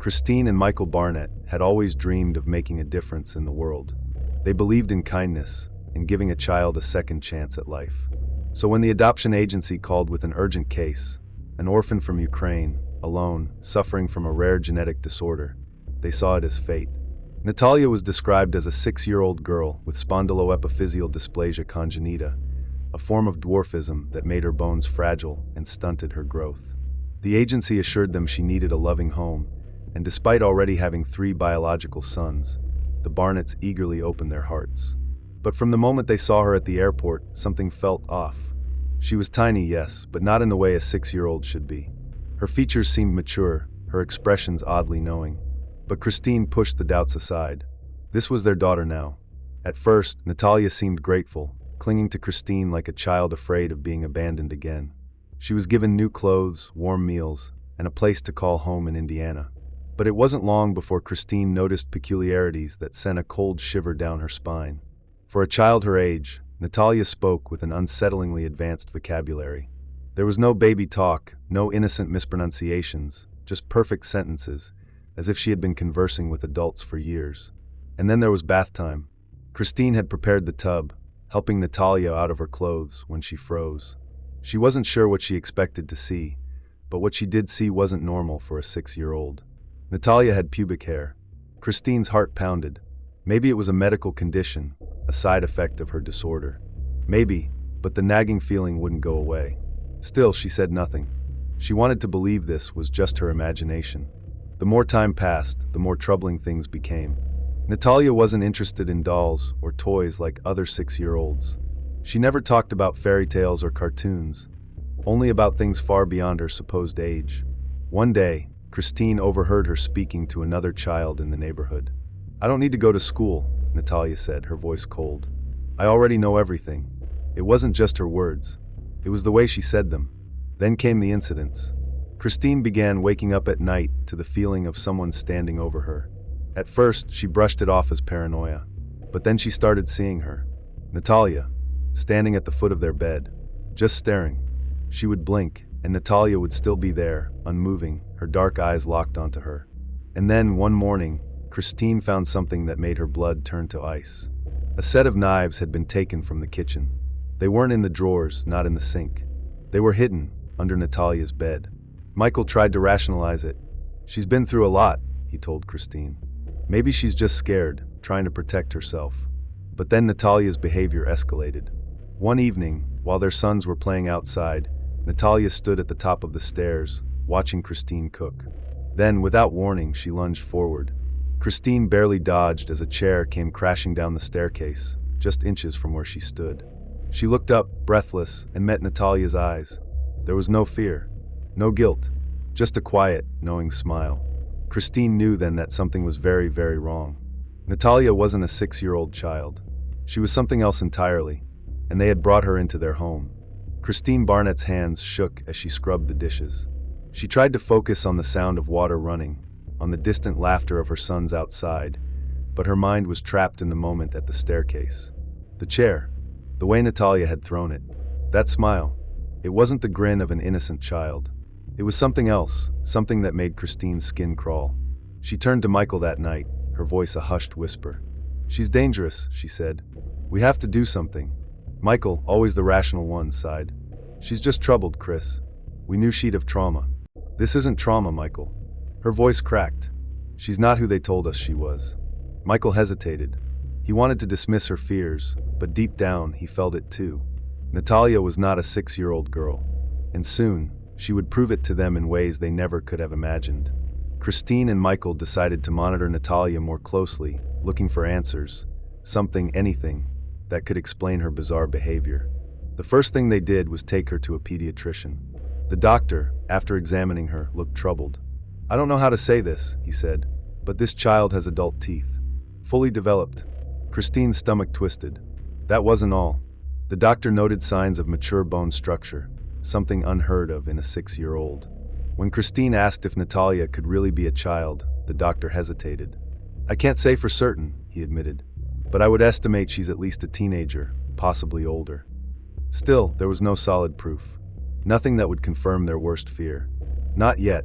Christine and Michael Barnett had always dreamed of making a difference in the world. They believed in kindness and giving a child a second chance at life. So when the adoption agency called with an urgent case, an orphan from Ukraine, alone, suffering from a rare genetic disorder, they saw it as fate. Natalia was described as a 6-year-old girl with spondyloepiphyseal dysplasia congenita, a form of dwarfism that made her bones fragile and stunted her growth. The agency assured them she needed a loving home, and despite already having 3 biological sons, the Barnetts eagerly opened their hearts. But from the moment they saw her at the airport, something felt off. She was tiny, yes, but not in the way a 6-year-old should be. Her features seemed mature, her expressions oddly knowing. But Christine pushed the doubts aside. This was their daughter now. At first, Natalia seemed grateful, clinging to Christine like a child afraid of being abandoned again. She was given new clothes, warm meals, and a place to call home in Indiana. But it wasn't long before Christine noticed peculiarities that sent a cold shiver down her spine. For a child her age, Natalia spoke with an unsettlingly advanced vocabulary. There was no baby talk, no innocent mispronunciations, just perfect sentences, as if she had been conversing with adults for years. And then there was bath time. Christine had prepared the tub, helping Natalia out of her clothes when she froze. She wasn't sure what she expected to see, but what she did see wasn't normal for a 6-year-old. Natalia had pubic hair. Christine's heart pounded. Maybe it was a medical condition, a side effect of her disorder. Maybe, but the nagging feeling wouldn't go away. Still, she said nothing. She wanted to believe this was just her imagination. The more time passed, the more troubling things became. Natalia wasn't interested in dolls or toys like other 6-year-olds. She never talked about fairy tales or cartoons, only about things far beyond her supposed age. One day, Christine overheard her speaking to another child in the neighborhood. "I don't need to go to school," Natalia said, her voice cold. "I already know everything." It wasn't just her words. It was the way she said them. Then came the incidents. Christine began waking up at night to the feeling of someone standing over her. At first, she brushed it off as paranoia. But then she started seeing her. Natalia, standing at the foot of their bed, just staring. She would blink, and Natalia would still be there, unmoving, her dark eyes locked onto her. And then, one morning, Christine found something that made her blood turn to ice. A set of knives had been taken from the kitchen. They weren't in the drawers, not in the sink. They were hidden under Natalia's bed. Michael tried to rationalize it. "She's been through a lot," he told Christine. "Maybe she's just scared, trying to protect herself." But then Natalia's behavior escalated. One evening, while their sons were playing outside, Natalia stood at the top of the stairs, watching Christine cook. Then, without warning, she lunged forward. Christine barely dodged as a chair came crashing down the staircase, just inches from where she stood. She looked up, breathless, and met Natalia's eyes. There was no fear, no guilt, just a quiet, knowing smile. Christine knew then that something was very, very wrong. Natalia wasn't a 6-year-old child. She was something else entirely, and they had brought her into their home. Christine Barnett's hands shook as she scrubbed the dishes. She tried to focus on the sound of water running, on the distant laughter of her sons outside, but her mind was trapped in the moment at the staircase. The chair, the way Natalia had thrown it, that smile. It wasn't the grin of an innocent child. It was something else, something that made Christine's skin crawl. She turned to Michael that night, her voice a hushed whisper. "She's dangerous," she said. "We have to do something." Michael, always the rational one, sighed. "She's just troubled, Chris. We knew she'd have trauma." "This isn't trauma, Michael." Her voice cracked. "She's not who they told us she was." Michael hesitated. He wanted to dismiss her fears, but deep down he felt it too. Natalia was not a 6-year-old girl, and soon she would prove it to them in ways they never could have imagined. Christine and Michael decided to monitor Natalia more closely, looking for answers, something, anything, that could explain her bizarre behavior. The first thing they did was take her to a pediatrician. The doctor, after examining her, looked troubled. "I don't know how to say this," he said, "but this child has adult teeth. Fully developed." Christine's stomach twisted. That wasn't all. The doctor noted signs of mature bone structure, something unheard of in a 6-year-old. When Christine asked if Natalia could really be a child, the doctor hesitated. "I can't say for certain," he admitted, "but I would estimate she's at least a teenager, possibly older." Still, there was no solid proof. Nothing that would confirm their worst fear. Not yet.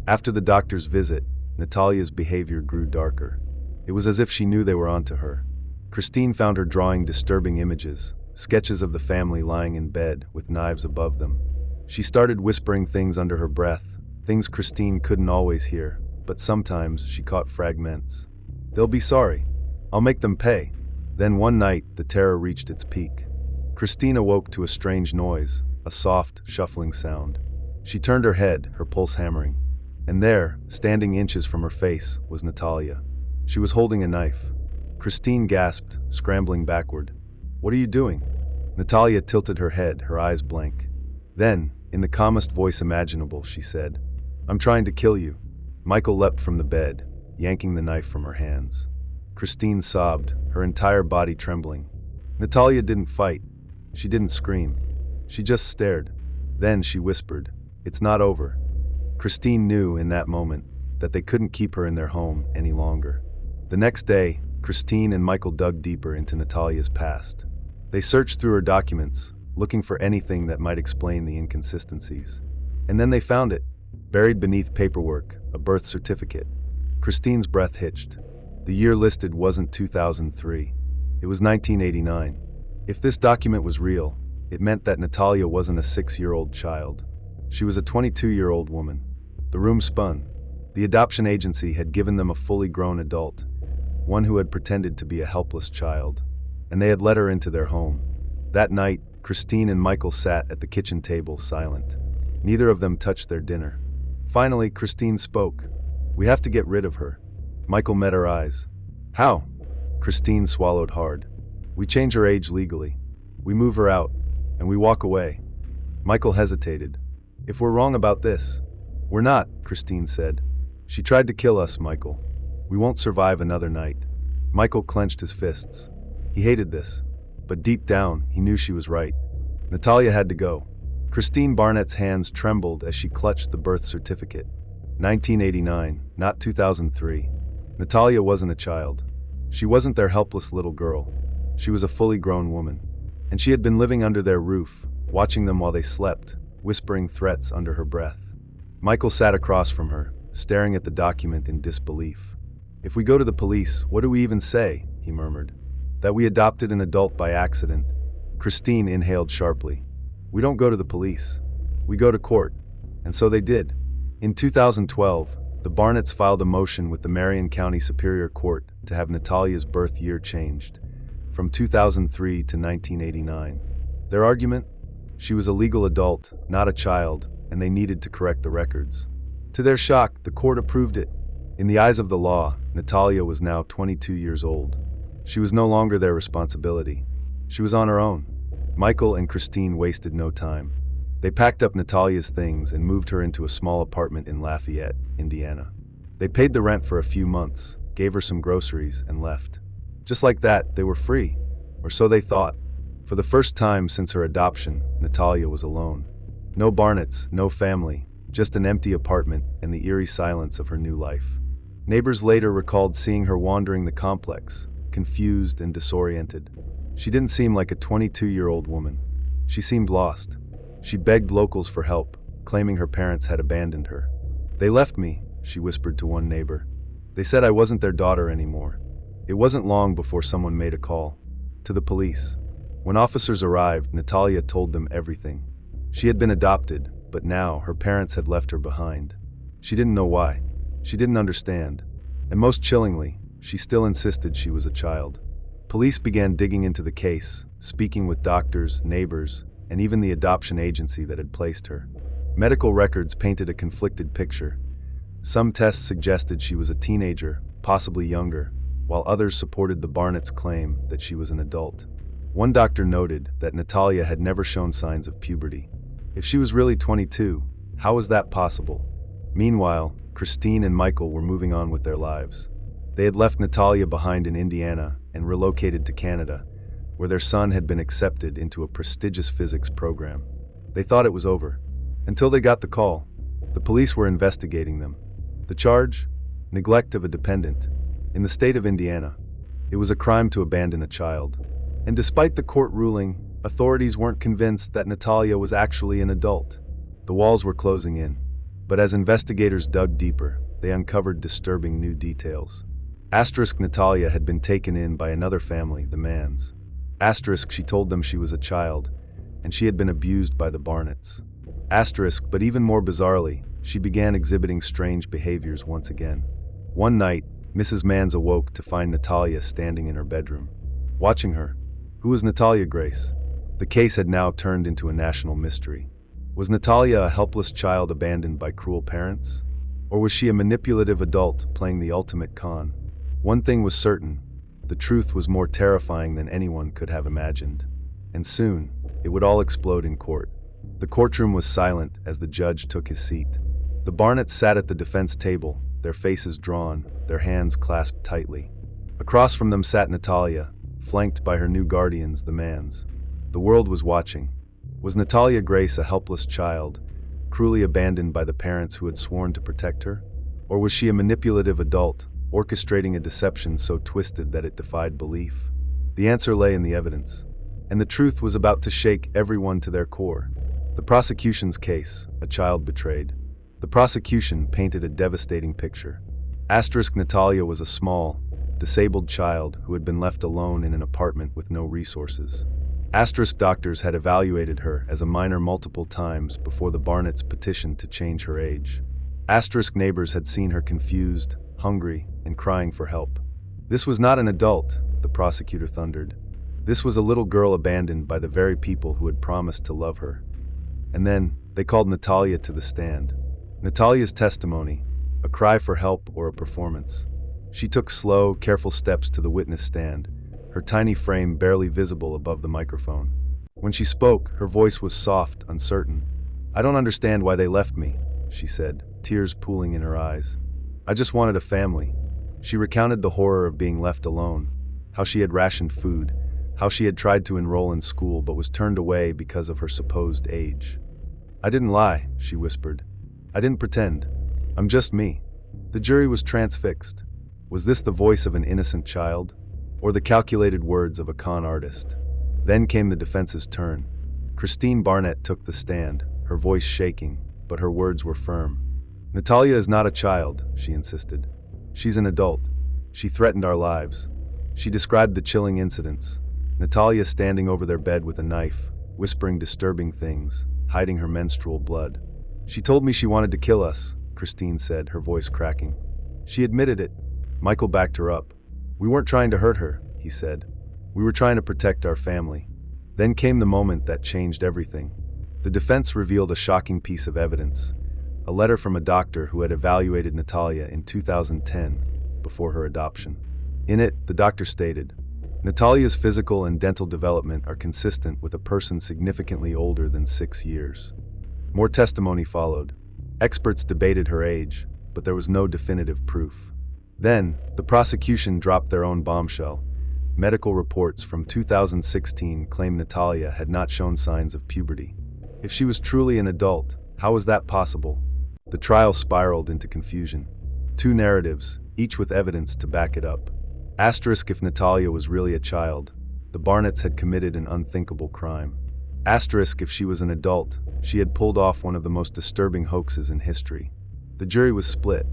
After the doctor's visit, Natalia's behavior grew darker. It was as if she knew they were onto her. Christine found her drawing disturbing images, sketches of the family lying in bed with knives above them. She started whispering things under her breath, things Christine couldn't always hear, but sometimes she caught fragments. "They'll be sorry. I'll make them pay." Then one night, the terror reached its peak. Christine awoke to a strange noise, a soft, shuffling sound. She turned her head, her pulse hammering. And there, standing inches from her face, was Natalia. She was holding a knife. Christine gasped, scrambling backward. "What are you doing?" Natalia tilted her head, her eyes blank. Then, in the calmest voice imaginable, she said, "I'm trying to kill you." Michael leapt from the bed, yanking the knife from her hands. Christine sobbed, her entire body trembling. Natalia didn't fight. She didn't scream. She just stared. Then she whispered, "It's not over." Christine knew in that moment that they couldn't keep her in their home any longer. The next day, Christine and Michael dug deeper into Natalia's past. They searched through her documents, looking for anything that might explain the inconsistencies. And then they found it, buried beneath paperwork, a birth certificate. Christine's breath hitched. The year listed wasn't 2003. It was 1989. If this document was real, it meant that Natalia wasn't a 6-year-old child. She was a 22-year-old woman. The room spun. The adoption agency had given them a fully grown adult, one who had pretended to be a helpless child, and they had let her into their home. That night, Christine and Michael sat at the kitchen table silent. Neither of them touched their dinner. Finally, Christine spoke. "We have to get rid of her." Michael met her eyes. "How?" Christine swallowed hard. "We change her age legally. We move her out, and we walk away." Michael hesitated. "If we're wrong about this." "We're not," Christine said. "She tried to kill us, Michael. We won't survive another night." Michael clenched his fists. He hated this, but deep down, he knew she was right. Natalia had to go. Christine Barnett's hands trembled as she clutched the birth certificate. 1989, not 2003. Natalia wasn't a child. She wasn't their helpless little girl. She was a fully grown woman. And she had been living under their roof, watching them while they slept, whispering threats under her breath. Michael sat across from her, staring at the document in disbelief. "If we go to the police, what do we even say?" he murmured. "That we adopted an adult by accident." Christine inhaled sharply. "We don't go to the police. We go to court." And so they did. In 2012, the Barnetts filed a motion with the Marion County Superior Court to have Natalia's birth year changed, from 2003 to 1989. Their argument? She was a legal adult, not a child, and they needed to correct the records. To their shock, the court approved it. In the eyes of the law, Natalia was now 22 years old. She was no longer their responsibility. She was on her own. Michael and Christine wasted no time. They packed up Natalia's things and moved her into a small apartment in Lafayette, Indiana. They paid the rent for a few months, gave her some groceries, and left. Just like that, they were free. Or so they thought. For the first time since her adoption, Natalia was alone. No Barnetts, no family, just an empty apartment and the eerie silence of her new life. Neighbors later recalled seeing her wandering the complex, confused and disoriented. She didn't seem like a 22-year-old woman. She seemed lost. She begged locals for help, claiming her parents had abandoned her. "They left me," she whispered to one neighbor. "They said I wasn't their daughter anymore." It wasn't long before someone made a call. To the police. When officers arrived, Natalia told them everything. She had been adopted, but now her parents had left her behind. She didn't know why. She didn't understand. And most chillingly, she still insisted she was a child. Police began digging into the case, speaking with doctors, neighbors, and even the adoption agency that had placed her. Medical records painted a conflicted picture. Some tests suggested she was a teenager, possibly younger, while others supported the Barnetts' claim that she was an adult. One doctor noted that Natalia had never shown signs of puberty. If she was really 22, how was that possible? Meanwhile, Christine and Michael were moving on with their lives. They had left Natalia behind in Indiana and relocated to Canada, where their son had been accepted into a prestigious physics program. They thought it was over, until they got the call. The police were investigating them. The charge? Neglect of a dependent. In the state of Indiana, it was a crime to abandon a child. And despite the court ruling, authorities weren't convinced that Natalia was actually an adult. The walls were closing in. But as investigators dug deeper, they uncovered disturbing new details. Asterisk Natalia had been taken in by another family, the Manns. Asterisk she told them she was a child, and she had been abused by the Barnetts. Asterisk, but even more bizarrely, she began exhibiting strange behaviors once again. One night, Mrs. Manns awoke to find Natalia standing in her bedroom. Watching her, who was Natalia Grace? The case had now turned into a national mystery. Was Natalia a helpless child abandoned by cruel parents? Or was she a manipulative adult playing the ultimate con? One thing was certain, the truth was more terrifying than anyone could have imagined. And soon, it would all explode in court. The courtroom was silent as the judge took his seat. The Barnetts sat at the defense table, their faces drawn, their hands clasped tightly. Across from them sat Natalia, flanked by her new guardians, the Manns. The world was watching. Was Natalia Grace a helpless child, cruelly abandoned by the parents who had sworn to protect her? Or was she a manipulative adult, orchestrating a deception so twisted that it defied belief? The answer lay in the evidence, and the truth was about to shake everyone to their core. The prosecution's case, a child betrayed. The prosecution painted a devastating picture. Asterisk Natalia was a small, disabled child who had been left alone in an apartment with no resources. Asterisk doctors had evaluated her as a minor multiple times before the Barnetts petitioned to change her age. Asterisk neighbors had seen her confused, hungry, and crying for help. This was not an adult, the prosecutor thundered. This was a little girl abandoned by the very people who had promised to love her. And then, they called Natalia to the stand. Natalia's testimony, a cry for help or a performance. She took slow, careful steps to the witness stand, her tiny frame barely visible above the microphone. When she spoke, her voice was soft, uncertain. "I don't understand why they left me," she said, tears pooling in her eyes. "I just wanted a family." She recounted the horror of being left alone, how she had rationed food, how she had tried to enroll in school but was turned away because of her supposed age. "I didn't lie," she whispered. "I didn't pretend. I'm just me." The jury was transfixed. Was this the voice of an innocent child, or the calculated words of a con artist? Then came the defense's turn. Christine Barnett took the stand, her voice shaking, but her words were firm. "Natalia is not a child," she insisted. "She's an adult. She threatened our lives." She described the chilling incidents. Natalia standing over their bed with a knife, whispering disturbing things, hiding her menstrual blood. "She told me she wanted to kill us," Christine said, her voice cracking. "She admitted it." Michael backed her up. "We weren't trying to hurt her," he said. "We were trying to protect our family." Then came the moment that changed everything. The defense revealed a shocking piece of evidence, a letter from a doctor who had evaluated Natalia in 2010, before her adoption. In it, the doctor stated, "Natalia's physical and dental development are consistent with a person significantly older than 6 years." More testimony followed. Experts debated her age, but there was no definitive proof. Then, the prosecution dropped their own bombshell. Medical reports from 2016 claimed Natalia had not shown signs of puberty. If she was truly an adult, how was that possible? The trial spiraled into confusion. Two narratives, each with evidence to back it up. Asterisk if Natalia was really a child, the Barnetts had committed an unthinkable crime. Asterisk if she was an adult, she had pulled off one of the most disturbing hoaxes in history. The jury was split.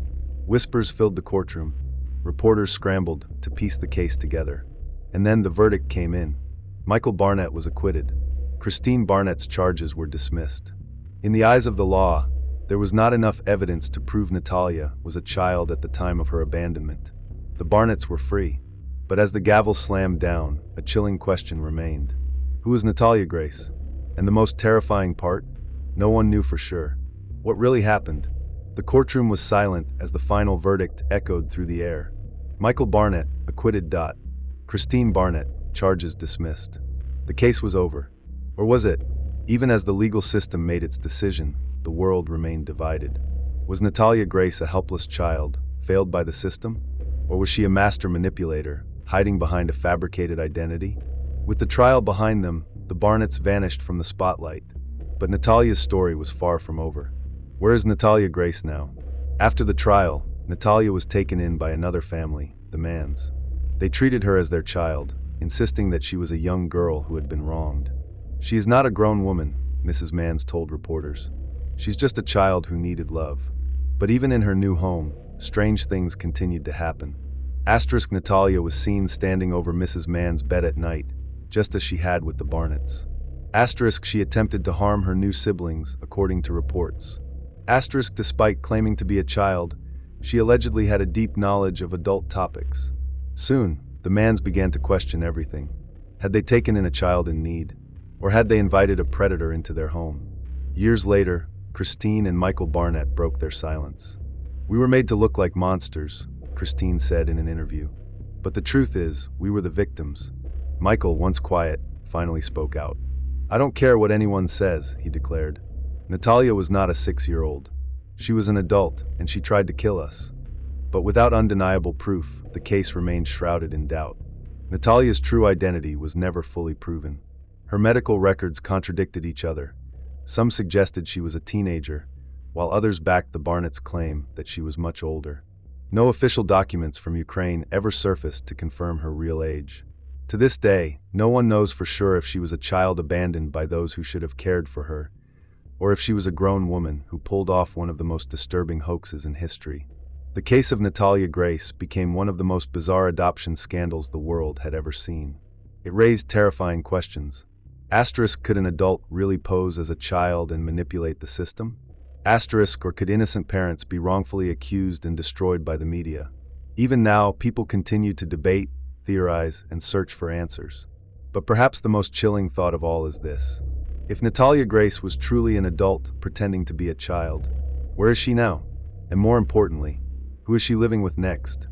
Whispers filled the courtroom. Reporters scrambled to piece the case together. And then the verdict came in. Michael Barnett was acquitted. Christine Barnett's charges were dismissed. In the eyes of the law, there was not enough evidence to prove Natalia was a child at the time of her abandonment. The Barnetts were free. But as the gavel slammed down, a chilling question remained. Who was Natalia Grace? And the most terrifying part? No one knew for sure. What really happened? The courtroom was silent as the final verdict echoed through the air. Michael Barnett, acquitted. Christine Barnett, charges dismissed. The case was over. Or was it? Even as the legal system made its decision, the world remained divided. Was Natalia Grace a helpless child, failed by the system? Or was she a master manipulator, hiding behind a fabricated identity? With the trial behind them, the Barnetts vanished from the spotlight. But Natalia's story was far from over. Where is Natalia Grace now? After the trial, Natalia was taken in by another family, the Manns. They treated her as their child, insisting that she was a young girl who had been wronged. "She is not a grown woman," Mrs. Manns told reporters. "She's just a child who needed love." But even in her new home, strange things continued to happen. Asterisk Natalia was seen standing over Mrs. Mann's bed at night, just as she had with the Barnetts. Asterisk she attempted to harm her new siblings, according to reports. Asterisk despite claiming to be a child, she allegedly had a deep knowledge of adult topics. Soon, the Manns began to question everything. Had they taken in a child in need? Or had they invited a predator into their home? Years later, Christine and Michael Barnett broke their silence. "We were made to look like monsters," Christine said in an interview. "But the truth is, we were the victims." Michael, once quiet, finally spoke out. "I don't care what anyone says," he declared. "Natalia was not a 6-year-old. She was an adult, and she tried to kill us." But without undeniable proof, the case remained shrouded in doubt. Natalia's true identity was never fully proven. Her medical records contradicted each other. Some suggested she was a teenager, while others backed the Barnett's claim that she was much older. No official documents from Ukraine ever surfaced to confirm her real age. To this day, no one knows for sure if she was a child abandoned by those who should have cared for her, or if she was a grown woman who pulled off one of the most disturbing hoaxes in history. The case of Natalia Grace became one of the most bizarre adoption scandals the world had ever seen. It raised terrifying questions. Asterisk, could an adult really pose as a child and manipulate the system? Asterisk, or could innocent parents be wrongfully accused and destroyed by the media? Even now, people continue to debate, theorize, and search for answers. But perhaps the most chilling thought of all is this. If Natalia Grace was truly an adult pretending to be a child, where is she now? And more importantly, who is she living with next?